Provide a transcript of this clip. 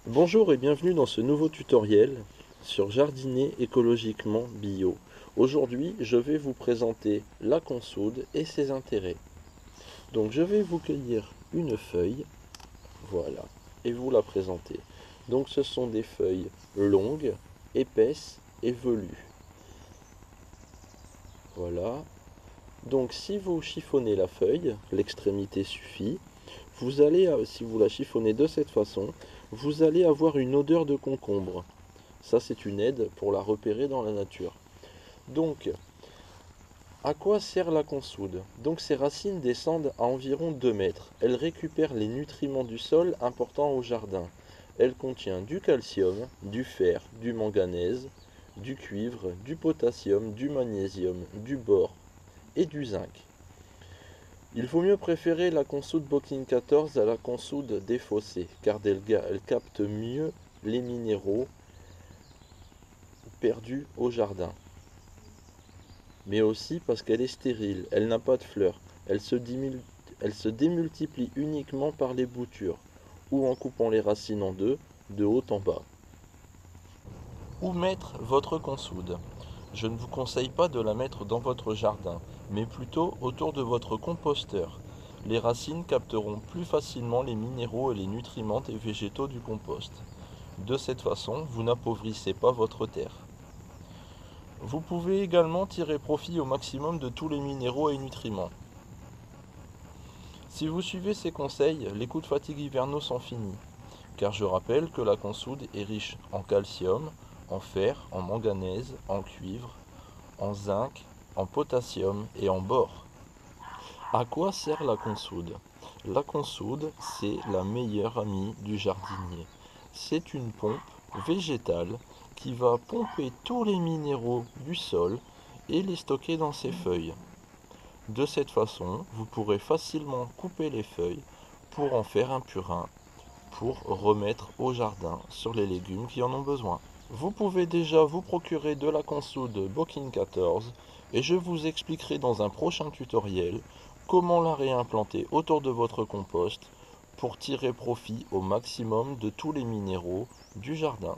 Bonjour et bienvenue dans ce nouveau tutoriel sur jardiner écologiquement bio. Aujourd'hui, je vais vous présenter la consoude et ses intérêts. Donc je vais vous cueillir une feuille, voilà, et vous la présenter. Donc ce sont des feuilles longues, épaisses et velues. Voilà. Donc si vous chiffonnez la feuille, l'extrémité suffit. Vous allez, si vous la chiffonnez de cette façon, vous allez avoir une odeur de concombre. Ça, c'est une aide pour la repérer dans la nature. Donc, à quoi sert la consoude? Donc, ses racines descendent à environ 2 mètres. Elle récupère les nutriments du sol importants au jardin. Elle contient du calcium, du fer, du manganèse, du cuivre, du potassium, du magnésium, du bore et du zinc. Il vaut mieux préférer la consoude Bocking 14 à la consoude défaussée, car elle capte mieux les minéraux perdus au jardin. Mais aussi parce qu'elle est stérile, elle n'a pas de fleurs, elle se démultiplie uniquement par les boutures, ou en coupant les racines en deux, de haut en bas. Où mettre votre consoude? Je ne vous conseille pas de la mettre dans votre jardin, mais plutôt autour de votre composteur. Les racines capteront plus facilement les minéraux et les nutriments des végétaux du compost. De cette façon, vous n'appauvrissez pas votre terre. Vous pouvez également tirer profit au maximum de tous les minéraux et nutriments. Si vous suivez ces conseils, les coups de fatigue hivernaux sont finis, car je rappelle que la consoude est riche en calcium, en fer, en manganèse, en cuivre, en zinc, en potassium et en bore. À quoi sert la consoude? La consoude, c'est la meilleure amie du jardinier. C'est une pompe végétale qui va pomper tous les minéraux du sol et les stocker dans ses feuilles. De cette façon, vous pourrez facilement couper les feuilles pour en faire un purin pour remettre au jardin sur les légumes qui en ont besoin. Vous pouvez déjà vous procurer de la consoude Bocking 14 et je vous expliquerai dans un prochain tutoriel comment la réimplanter autour de votre compost pour tirer profit au maximum de tous les minéraux du jardin.